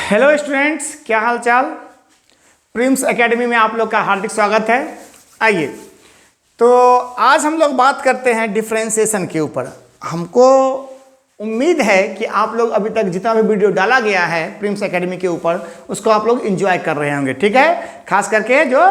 Hello students, क्या हाल चाल। Prim's academy में आप लोग का हार्दिक स्वागत है। आइए, तो आज हम लोग बात करते हैं डिफरेंशिएशन के ऊपर। हमको उम्मीद है कि आप लोग अभी तक जितना भी वीडियो डाला गया है प्रिम्स एकेडमी के ऊपर उसको आप लोग एंजॉय कर रहे होंगे। ठीक है, खास करके जो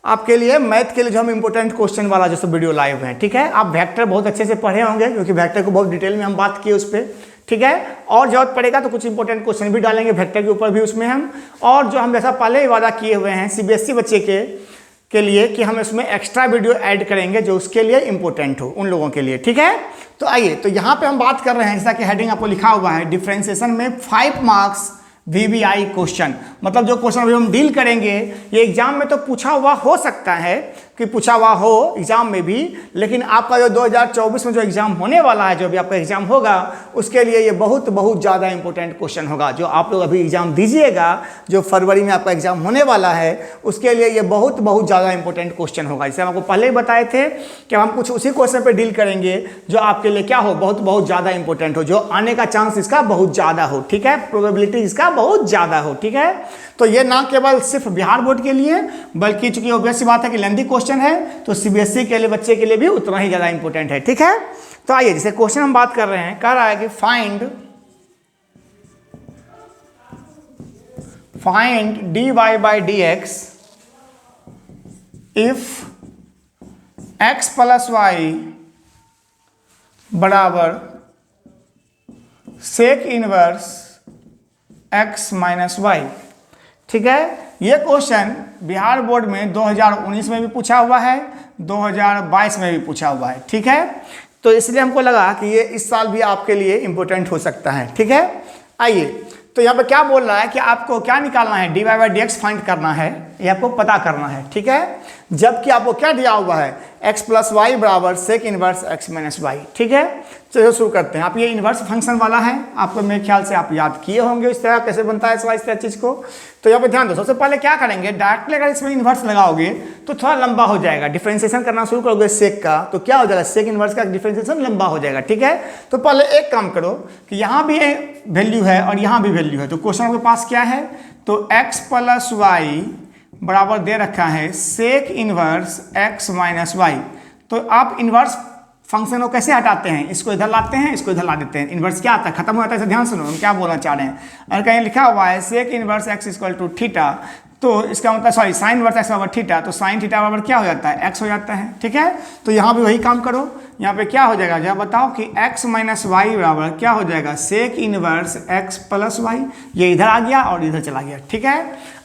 आपके लिए मैथ के लिए जो हम इंपॉर्टेंट क्वेश्चन वाला जो सब वीडियो लाइव हैं। ठीक है, आप वेक्टर बहुत अच्छे से पढ़े होंगे क्योंकि वेक्टर को बहुत डिटेल में हम बात किए उस पर। ठीक है, और जरूरत पड़ेगा तो कुछ इंपॉर्टेंट क्वेश्चन भी डालेंगे वेक्टर के ऊपर भी उसमें हम। और जो हम जैसा पहले ही वादा किए हुए हैं सीबीएसई बच्चे के लिए कि हम इसमें एक्स्ट्रा वीडियो ऐड करेंगे जो उसके लिए इंपॉर्टेंट हो उन लोगों के लिए। ठीक है, तो आइए, तो यहाँ पे हम बात कर रहे हैं जैसा कि हेडिंग आपको लिखा हुआ है डिफरेंशिएशन में 5 मार्क्स VBI क्वेश्चन। मतलब जो क्वेश्चन अभी हम डील करेंगे ये एग्जाम में तो पूछा हुआ हो सकता है कि पूछा हुआ हो एग्जाम में भी, लेकिन आपका जो 2024 में जो एग्जाम होने वाला है, जो भी आपका एग्जाम होगा उसके लिए ये बहुत ज़्यादा इंपॉर्टेंट क्वेश्चन होगा। जो आप लोग अभी एग्जाम दीजिएगा, जो फरवरी में आपका एग्जाम होने वाला है, उसके लिए ये बहुत ज़्यादा इंपॉर्टेंट क्वेश्चन होगा। जैसे हम आपको पहले ही बताए थे कि हम कुछ उसी क्वेश्चन पर डील करेंगे जो आपके लिए क्या हो, बहुत ज़्यादा इंपॉर्टेंट हो, जो आने का चांस इसका बहुत ज़्यादा हो। ठीक है, प्रोबेबिलिटी इसका बहुत ज़्यादा हो। ठीक है, तो ये ना केवल सिर्फ बिहार बोर्ड के लिए बल्कि चूंकि ऑब्वियस सी बात है कि लेंथी क्वेश्चन है तो सीबीएसई के लिए बच्चे के लिए भी उतना ही ज़्यादा इंपॉर्टेंट है। ठीक है, तो आइए, जैसे क्वेश्चन हम बात कर रहे हैं, कह रहा है कि find dy by dx if x plus y बराबर sec inverse x minus y. ठीक है, ये क्वेश्चन बिहार बोर्ड में 2019 में भी पूछा हुआ है, 2022 में भी पूछा हुआ है। ठीक है, तो इसलिए हमको लगा कि ये इस साल भी आपके लिए इंपॉर्टेंट हो सकता है। ठीक है, आइए, तो यहाँ पे क्या बोल रहा है कि आपको क्या निकालना है, dy by dx फाइंड करना है, ये आपको पता करना है। ठीक है, जबकि आपको क्या दिया हुआ है, x प्लस वाई बराबर sec inverse x minus y. ठीक है, चलिए शुरू करते हैं। आप ये इनवर्स फंक्शन वाला है, आपको मेरे ख्याल से आप याद किए होंगे इस तरह कैसे बनता है इस तरह चीज़ को। तो यहाँ पे ध्यान दो, सबसे पहले क्या करेंगे, डायरेक्टली अगर इसमें इन्वर्स लगाओगे तो थोड़ा लंबा हो जाएगा। डिफरेंशिएशन करना शुरू करोगे सेक का तो क्या हो जाएगा, सेक इनवर्स का डिफरेंशिएशन लंबा हो जाएगा। ठीक है, तो पहले एक काम करो कि यहाँ भी वैल्यू है और यहाँ भी वैल्यू है, तो क्वेश्चन आपके पास क्या है, तो x प्लस वाई बराबर दे रखा है sec inverse x minus y. तो आप इनवर्स फंक्शन को कैसे हटाते हैं, इसको इधर लाते हैं, इसको इधर ला देते हैं। इनवर्स क्या आता है, खत्म हो जाता है। इसे ध्यान सुनो हम क्या बोलना चाह रहे हैं। अगर कहीं लिखा हुआ है sec inverse x equal to theta, तो इसका मतलब सॉरी साइन इनवर्स x बराबर थीटा, तो साइन थीटा बराबर क्या हो जाता है, x हो जाता है। ठीक है, तो यहाँ भी वही काम करो। यहाँ पे क्या हो जाएगा, जब बताओ कि x माइनस वाई बराबर क्या हो जाएगा, sec inverse x plus y. ये इधर आ गया और इधर चला गया। ठीक है,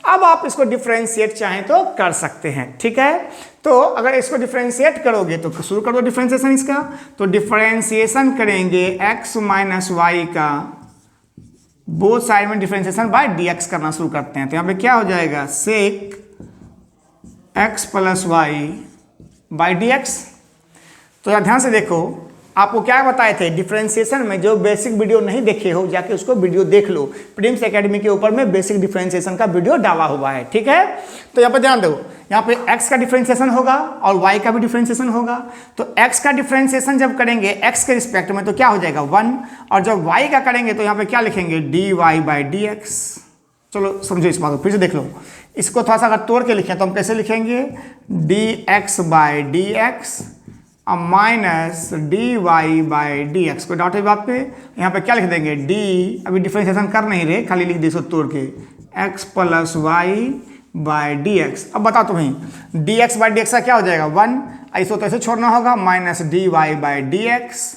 अब आप इसको डिफरेंशिएट चाहें तो कर सकते हैं। ठीक है, तो अगर इसको डिफरेंशिएट करोगे तो शुरू कर दो डिफरेंशिएशन इसका। तो डिफरेंशिएशन करेंगे x माइनस वाई का, बोथ साइड में डिफरेंशिएशन बाय dx करना शुरू करते हैं। तो यहाँ पे क्या हो जाएगा, sec x plus y by dx। तो यार ध्यान से देखो, आपको क्या बताए थे डिफरेंशिएशन में, जो बेसिक वीडियो नहीं देखे हो जाके उसको वीडियो देख लो। प्रिम्स एकेडमी के ऊपर में बेसिक डिफरेंशिएशन का वीडियो डाला हुआ है। ठीक है, तो यहाँ पे ध्यान दो, यहाँ पे x का डिफरेंशिएशन होगा और y का भी डिफरेंशिएशन होगा। तो x का डिफरेंशिएशन जब करेंगे x के रिस्पेक्ट में तो क्या हो जाएगा 1, और जब y का करेंगे तो यहाँ पे क्या लिखेंगे dy बाई dx। चलो समझो इस बात को, फिर से देख लो। इसको थोड़ा सा अगर तोड़ के लिखें तो हम कैसे लिखेंगे, dx by dx minus d y by d x. को डाउट है बात पे, यहाँ पे क्या लिख देंगे d, अभी डिफरेंशिएशन कर नहीं रहे, खाली लिख दे सो तोड़ के, x plus y by d x. अब बताओ तुम्हें d x by d x का क्या हो जाएगा 1, ऐसे तो ऐसे छोड़ना होगा, minus d y by d x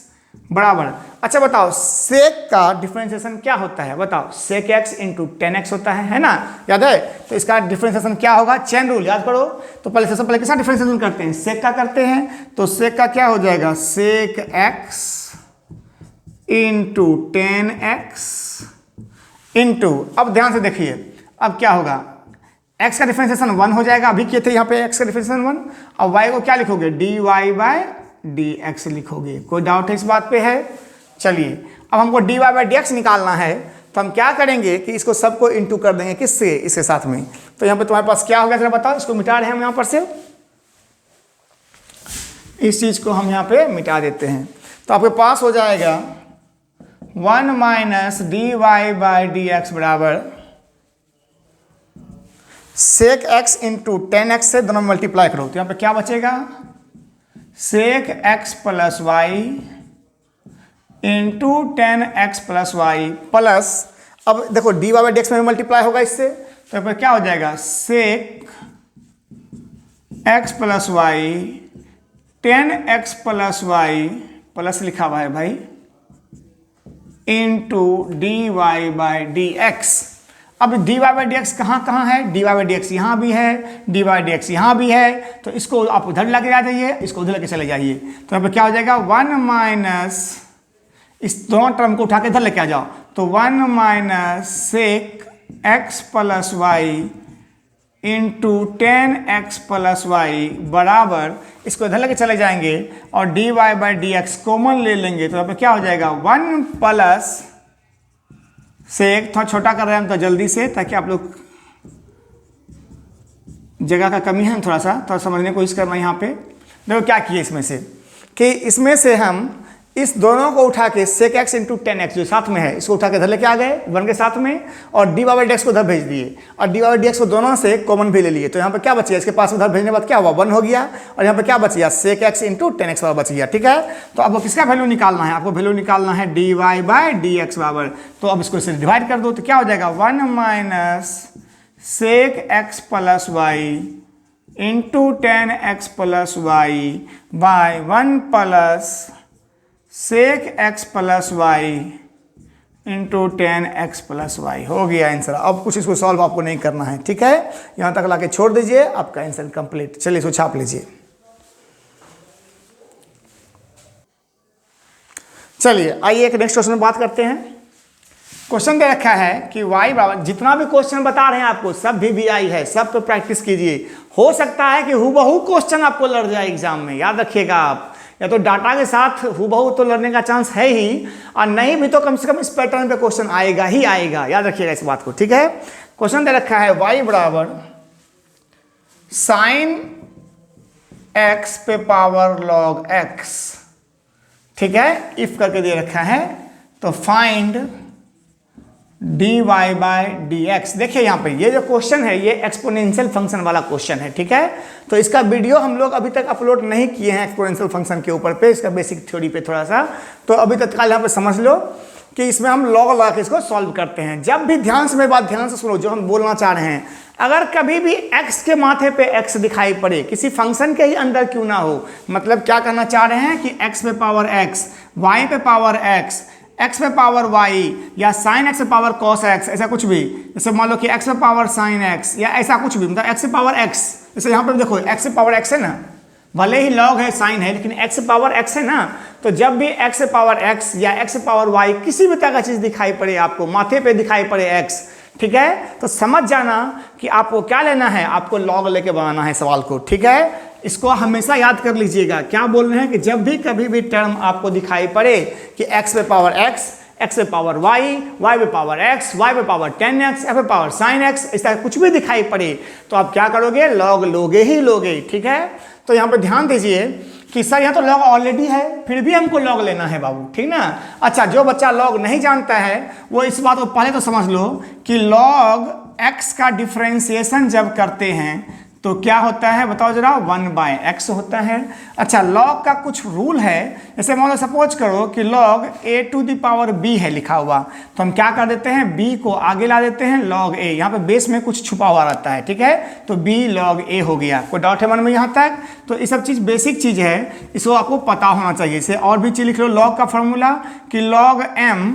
बराबर। अच्छा बताओ सेक का डिफरेंशिएशन क्या होता है, बताओ सेक x इंटू 10x होता है ना, याद है। तो इसका डिफरेंशिएशन क्या होगा, चेन रूल याद करो। तो पहले सबसे पहले किसका डिफरेंशिएशन करते हैं, सेक का करते हैं। तो सेक का क्या हो जाएगा, sec x into 10x into, अब ध्यान से देखिए अब क्या होगा, x का डिफरेंशिएशन 1 हो जाएगा, अभी किए थे यहाँ पे x का डिफरेंशिएशन 1, और y को क्या लिखोगे dy बाय dx लिखोगे। कोई डाउट है इस बात पे है। चलिए अब हमको dy बाई dx निकालना है, तो हम क्या करेंगे कि इसको सबको इंटू कर देंगे किससे, इसके साथ में। तो यहाँ पे तुम्हारे पास क्या होगा जरा बताओ, इसको मिटा रहे हैं हम यहाँ पर से, इस चीज को हम यहाँ पे मिटा देते हैं। तो आपके पास हो जाएगा 1 minus d y by d x बराबर सेक एक्स इंटू 10x से दोनों मल्टीप्लाई करो तो यहाँ पे क्या बचेगा, sec x plus y into 10x plus y plus, अब देखो d y by d x में मल्टीप्लाई होगा इससे, तो यहाँ पे क्या हो जाएगा, sec x plus y 10x plus y plus लिखा हुआ है भाई into d y by d x. अब d y by d x कहाँ है, d y by d x यहाँ भी है, डी वाई डी एक्स यहाँ भी है, तो इसको आप उधर लेके आ जाइए, इसको उधर लेके चले जाइए, तो यहाँ पे क्या हो जाएगा 1 माइनस, इस दोनों टर्म को उठा के इधर लेके आ जाओ, तो 1 minus sec x plus y into 10x plus y बराबर, इसको इधर लेके चले जाएंगे और d y by d x common ले लेंगे, तो यहाँ पे क्या हो जाएगा 1 प्लस सेक, थोड़ा छोटा कर रहे हैं हम तो जल्दी से, ताकि आप लोग, जगह का कमी है थोड़ा समझने की कोशिश करना। यहाँ पे देखो क्या किए इसमें से, कि इसमें से हम इस दोनों को उठा के सेक एक्स इंटू 10x जो साथ में है इसको उठा के इधर लेके आ गए 1 के साथ में, और d y by d x को उधर भेज दिए, और d y by d x को दोनों से कॉमन भी ले लिए, तो यहाँ पे क्या बचिया, इसके पास उधर भेजने के बाद क्या हुआ 1 हो गया, और यहाँ पे क्या बच गया सेक एक्स इंटू 10x बच गया। ठीक है, तो आपको किसका वैल्यू निकालना है, आपको वैल्यू निकालना है d y by d x बराबर, तो अब इसको इससे डिवाइड कर दो, तो क्या हो जाएगा 1 minus sec x plus y into 10x plus y by 1 plus sec x plus y into 10x plus y. हो गया आंसर। अब कुछ इसको सॉल्व आपको नहीं करना है, ठीक है, यहां तक लाके छोड़ दीजिए, आपका आंसर कंप्लीट। चलिए इसको छाप लीजिए। चलिए आइए एक नेक्स्ट क्वेश्चन में बात करते हैं। क्वेश्चन दे रखा है कि y बराबर, जितना भी क्वेश्चन बता रहे हैं आपको सब भी VI है, सब पे प्रैक्टिस कीजिए। हो सकता है कि हूबहू क्वेश्चन आपको लड़ जाए एग्जाम में, याद रखिएगा आप, या तो डाटा के साथ हूबहू तो लड़ने का चांस है ही, और नहीं भी तो कम से कम इस पैटर्न पे क्वेश्चन आएगा ही आएगा, याद रखिएगा इस बात को। ठीक है, क्वेश्चन दे रखा है y बराबर साइन x पे पावर log x, ठीक है, इफ करके दे रखा है, तो फाइंड dy बाई dx। देखिए यहाँ पे ये जो क्वेश्चन है ये एक्सपोनेंशियल फंक्शन वाला क्वेश्चन है, ठीक है, तो इसका वीडियो हम लोग अभी तक अपलोड नहीं किए हैं एक्सपोनेंशियल फंक्शन के ऊपर पे, इसका बेसिक थ्योरी पे थोड़ा सा, तो अभी तत्काल यहाँ पे समझ लो कि इसमें हम लॉग लगा के इसको सॉल्व करते हैं। जब भी ध्यान से मेरी बात ध्यान से सुनो, जो हम बोलना चाह रहे हैं, अगर कभी भी x के माथे पे x दिखाई पड़े, किसी फंक्शन के ही अंदर क्यों ना हो, मतलब क्या करना चाह रहे हैं कि x पे पावर x, y पे पावर x, x पे पावर y, या sin x पे पावर cos x, ऐसा कुछ भी, जैसे मान लो कि x पे पावर sin x, या ऐसा कुछ भी, मतलब x पे पावर x, जैसे यहाँ पे देखो x पे पावर x है ना, भले ही log है sin है, लेकिन x पे पावर x है ना, तो जब भी x पे पावर x या x पे पावर y किसी भी तरह का चीज दिखाई पड़े, आपको माथे पे दिखाई पड़े x, ठीक है, तो समझ जाना कि आपको क्या लेना है, आपको log लेके बनाना है सवाल को। ठीक है, इसको हमेशा याद कर लीजिएगा। क्या बोल रहे हैं कि जब भी कभी भी टर्म आपको दिखाई पड़े कि x पे पावर x, x पे पावर y, y पे पावर x, y पे पावर 10x, f पे पावर sin x, ऐसा कुछ भी दिखाई पड़े तो आप क्या करोगे, log लोगे ही लोगे। ठीक है, तो यहाँ पे ध्यान दीजिए कि सर यहाँ तो log ऑलरेडी है, फिर भी हमको log लेना है बाबू, ठीक ना। अच्छा, जो बच्चा log नहीं जानता है वो इस बात को पहले तो समझ लो कि log x का डिफरेंशिएशन जब करते हैं तो क्या होता है बताओ जरा, 1/x होता है। अच्छा, log का कुछ रूल है, जैसे मान लो सपोज करो कि log a to the power b है लिखा हुआ, तो हम क्या कर देते हैं, b को आगे ला देते हैं log a, यहाँ पे बेस में कुछ छुपा हुआ रहता है, ठीक है, तो b log a हो गया। कोई डाउट है मन में यहाँ तक? तो ये सब चीज़ बेसिक चीज़ है, इसको आपको पता होना चाहिए। इसे और भी चीज़ लिख लो, log का फॉर्मूला कि log m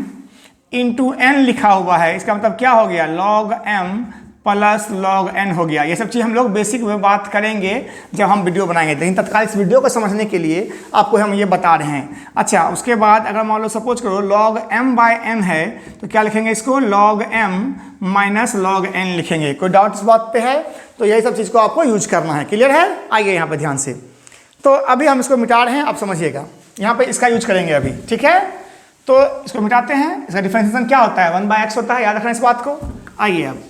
इंटू n लिखा हुआ है, इसका मतलब क्या हो गया, log m plus log n हो गया। ये सब चीज़ हम लोग बेसिक में बात करेंगे जब हम वीडियो बनाएंगे, लेकिन तत्काल इस वीडियो को समझने के लिए आपको हम ये बता रहे हैं। अच्छा, उसके बाद अगर मान लो सपोज करो log m/n है तो क्या लिखेंगे इसको, log m minus log n लिखेंगे। कोई डाउट इस बात पे है? तो यही सब चीज़ को आपको यूज करना है। क्लियर है? आइए यहाँ पे ध्यान से। तो अभी हम इसको मिटा रहे हैं, आप समझिएगा, यहाँ पे इसका यूज करेंगे अभी, ठीक है। तो इसको मिटाते हैं। इसका डिफरेंशिएशन क्या होता है, 1/x होता है, याद रखना इस बात को। आइए अब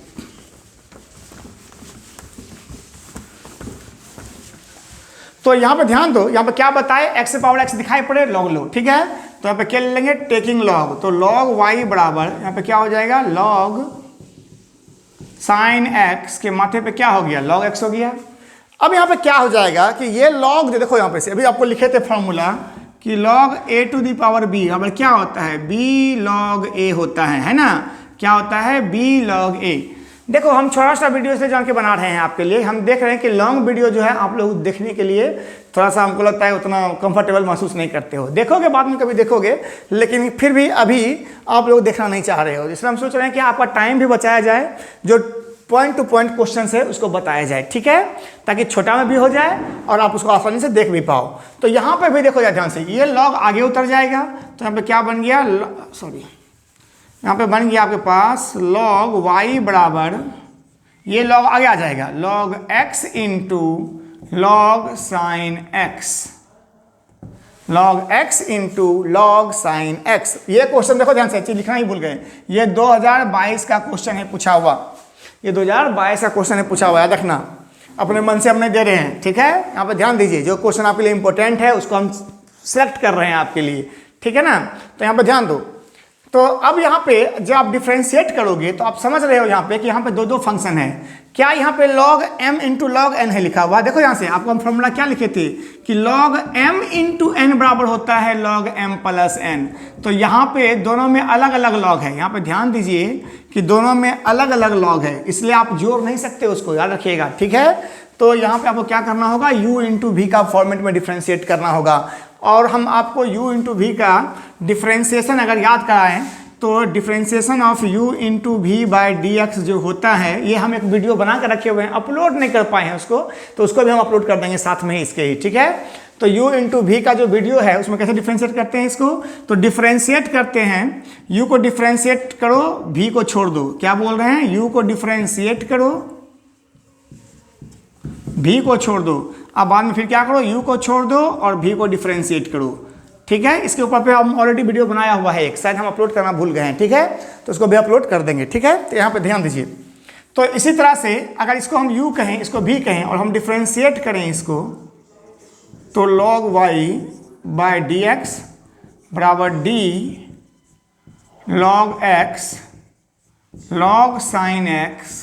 तो यहाँ पे ध्यान दो, यहाँ पे क्या बताए, x से पावर x दिखाई पड़े, log लो, ठीक है। तो यहाँ पे क्या ले लेंगे, टेकिंग log, तो log y बराबर यहाँ पे क्या हो जाएगा, log साइन एक्स के माथे पे क्या हो गया, लॉग एक्स हो गया। अब यहाँ पे क्या हो जाएगा कि ये लॉग जो देखो यहाँ पे से अभी आपको लिखे थे फॉर्मूला कि log a to the power b, अब क्या होता है, बी लॉग ए होता है ना, क्या होता है, बी लॉग ए। देखो हम छोटा सा वीडियो से जान के बना रहे हैं आपके लिए, हम देख रहे हैं कि लॉन्ग वीडियो जो है आप लोग देखने के लिए थोड़ा सा हमको लगता है उतना कंफर्टेबल महसूस नहीं करते हो, देखोगे बाद में कभी देखोगे, लेकिन फिर भी अभी आप लोग देखना नहीं चाह रहे हो, इसलिए हम सोच रहे हैं कि आपका टाइम भी बचाया जाए, जो पॉइंट टू पॉइंट क्वेश्चन है उसको बताया जाए, ठीक है, ताकि छोटा में भी हो जाए और आप उसको आसानी से देख भी पाओ। तो यहाँ पे भी देखो ध्यान से, ये लॉग आगे उतर जाएगा, तो यहाँ पे क्या बन गया, सॉरी यहाँ पे बन गया आपके पास लॉग y बराबर, ये लॉग आगे आ जाएगा, log x into log sign x, log x into log sign x। ये क्वेश्चन देखो ध्यान से, चीज लिखना ही भूल गए, ये 2022 का क्वेश्चन है पूछा हुआ, ये 2022 का क्वेश्चन है पूछा हुआ है, देखना अपने मन से अपने दे रहे हैं, ठीक है, यहाँ पे ध्यान दीजिए, जो क्वेश्चन आपके लिए इंपॉर्टेंट है उसको हम सेलेक्ट कर रहे हैं आपके लिए, ठीक है ना, तो यहाँ पे ध्यान दो। तो अब यहाँ पे जब आप डिफ्रेंशिएट करोगे तो आप समझ रहे हो यहाँ पे कि यहाँ पे दो दो फंक्शन है, क्या यहाँ पे log m into log n है लिखा हुआ, देखो यहाँ से आपको हम फॉर्मूला क्या लिखे थे कि log m इंटू एन बराबर होता है log m प्लस n, तो यहाँ पे दोनों में अलग अलग लॉग है, यहाँ पे ध्यान दीजिए कि दोनों में अलग अलग लॉग है, इसलिए आप जोड़ नहीं सकते उसको, याद रखिएगा, ठीक है। तो यहाँ पे आपको क्या करना होगा, u इंटू वी का फॉर्मेट में डिफ्रेंशिएट करना होगा, और हम आपको u इंटू वी का डिफ्रेंशिएशन अगर याद कराएं तो differentiation of u into v by d x जो होता है, ये हम एक वीडियो बना कर रखे हुए हैं, अपलोड नहीं कर पाए हैं उसको, तो उसको भी हम अपलोड कर देंगे साथ में ही इसके ही, ठीक है। तो u इंटू वी का जो वीडियो है उसमें कैसे डिफ्रेंशिएट करते हैं इसको, तो डिफ्रेंशिएट करते हैं, u को डिफ्रेंशिएट करो, v को छोड़ दो, क्या बोल रहे हैं, u को डिफ्रेंशिएट करो, v को छोड़ दो, अब बाद में फिर क्या करो, u को छोड़ दो और v को डिफ्रेंशिएट करो, ठीक है। इसके ऊपर पे हम ऑलरेडी वीडियो बनाया हुआ है एक, शायद हम अपलोड करना भूल गए हैं, ठीक है, तो उसको भी अपलोड कर देंगे, ठीक है। तो यहाँ पे ध्यान दीजिए, तो इसी तरह से अगर इसको हम u कहें, इसको v कहें और हम डिफ्रेंशिएट करें इसको, तो log y by d x बराबर d log x log sine x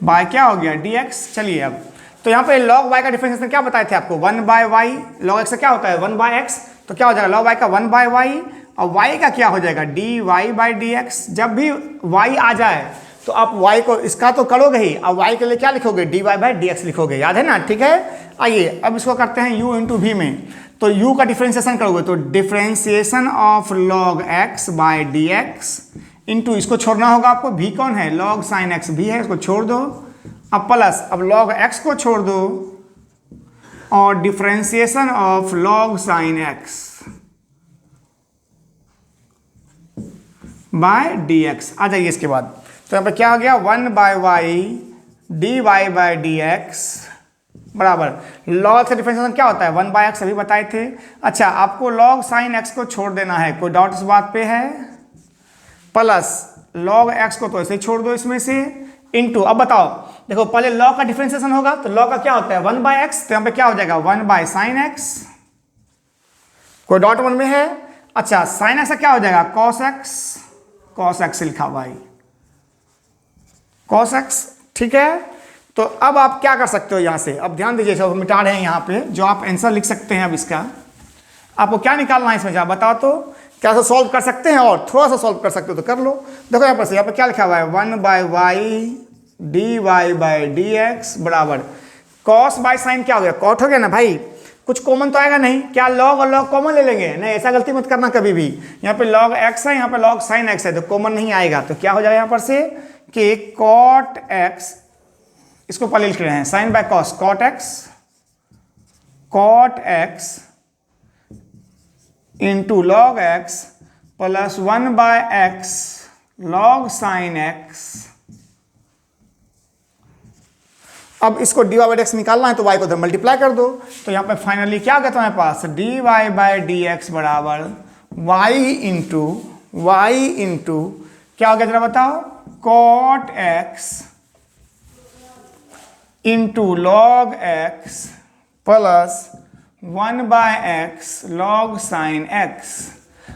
by क्या हो गया dx। चलिए अब तो यहाँ पे log y का डिफरेंशिएशन क्या बताए थे आपको, 1 बाय वाई, log x का क्या होता है 1 बाय x, तो क्या हो जाएगा log y का 1 बाय वाई, और y का क्या हो जाएगा dy बाई डी एक्स। जब भी y आ जाए तो आप y को इसका तो करोगे ही, अब y के लिए क्या लिखोगे, dy बाई डी एक्स लिखोगे, याद है ना, ठीक है। आइए अब इसको करते हैं u इंटू वी में, तो u का डिफरेंशिएशन करोगे तो differentiation of log x by d x into, इसको छोड़ना होगा आपको, v कौन है, log साइन x v है, इसको छोड़ दो, अब प्लस, अब log x को छोड़ दो और differentiation of log sine x by d x आ जाइए इसके बाद। तो यहाँ पे क्या हो गया, 1 by y d y by d x बराबर log से डिफरेंशिएशन क्या होता है 1 बाय एक्स, अभी बताए थे। अच्छा आपको log साइन x को छोड़ देना है, कोई डाउट इस बात पे है, प्लस log x को तो ऐसे छोड़ दो इसमें से, इंटू, अब बताओ देखो पहले log का डिफरेंशिएशन होगा तो log का क्या होता है 1 बाय एक्स, तो यहाँ पे क्या हो जाएगा 1 बाय साइन एक्स, कोई डाउट मन में है। अच्छा साइन एक्स का क्या हो जाएगा cos x लिखा हुआ है cos x, ठीक है। तो अब आप क्या कर सकते हो यहाँ से, अब ध्यान दीजिए, सब मिटा रहे हैं यहाँ पे, जो आप आंसर लिख सकते हैं, अब इसका आपको क्या निकालना है इसमें, जा बताओ तो, क्या सॉल्व कर सकते हैं और थोड़ा सा सॉल्व कर सकते हो तो कर लो। देखो यहाँ पर से, यहाँ पे क्या लिखा हुआ है 1 by y d y by d x बराबर कॉस बाय साइन क्या हो गया, कॉट हो गया ना भाई, कुछ कॉमन तो आएगा नहीं, क्या लॉग और लॉग कॉमन ले लेंगे, नहीं ऐसा गलती मत करना कभी भी, यहाँ पे log x है, यहाँ पे log साइन x है, तो कॉमन नहीं आएगा, तो क्या हो जाएगा यहाँ पर से कि कॉट x, इसको पहले लिख रहे हैं sine by cos, cot x into log x plus 1 by x log sine x। अब इसको d y by d x निकालना है तो y को उधर मल्टीप्लाई कर दो, तो यहाँ पे फाइनली क्या गया तुम्हारे पास, d y by d x बराबर y इंटू क्या हो गया जरा बताओ, cot x into log x plus 1 by x log sine x।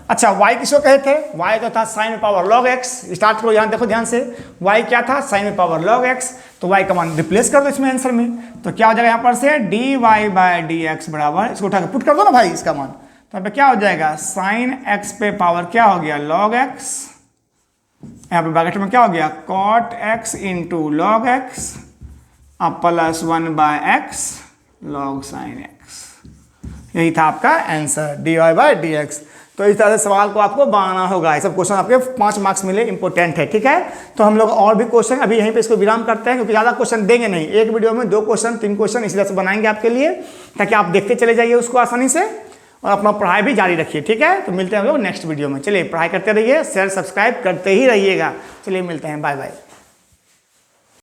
अच्छा y किसको कहे थे, y तो था साइन में पावर log x। स्टार्ट करो यहाँ देखो ध्यान से, y क्या था, साइन में पावर log x। तो y का मान रिप्लेस कर दो इसमें आंसर में, तो क्या हो जाएगा यहाँ पर से dy बाय dx बराबर, इसको उठा के पुट कर दो ना भाई इसका मान, तो यहाँ पे क्या हो जाएगा, साइन x पे पावर क्या हो गया log x, यहाँ पे ब्रैकेट में क्या हो गया cot x into log x अब plus 1 by x log sin x। यही था आपका आंसर dy बाय dx। तो इस तरह से सवाल को आपको बनाना होगा। ये सब क्वेश्चन आपके 5 मार्क्स मिले, इंपॉर्टेंट है, ठीक है। तो हम लोग और भी क्वेश्चन अभी यहीं पे इसको विराम करते हैं, क्योंकि ज़्यादा क्वेश्चन देंगे नहीं, एक वीडियो में 2 क्वेश्चन 3 क्वेश्चन इसी तरह से बनाएंगे आपके लिए, ताकि आप देखते चले जाइए उसको आसानी से और अपना पढ़ाई भी जारी रखिए, ठीक है। तो मिलते हैं हम लोग नेक्स्ट वीडियो में। चलिए पढ़ाई करते रहिए, शेयर सब्सक्राइब करते ही रहिएगा। चलिए मिलते हैं, बाय बाय।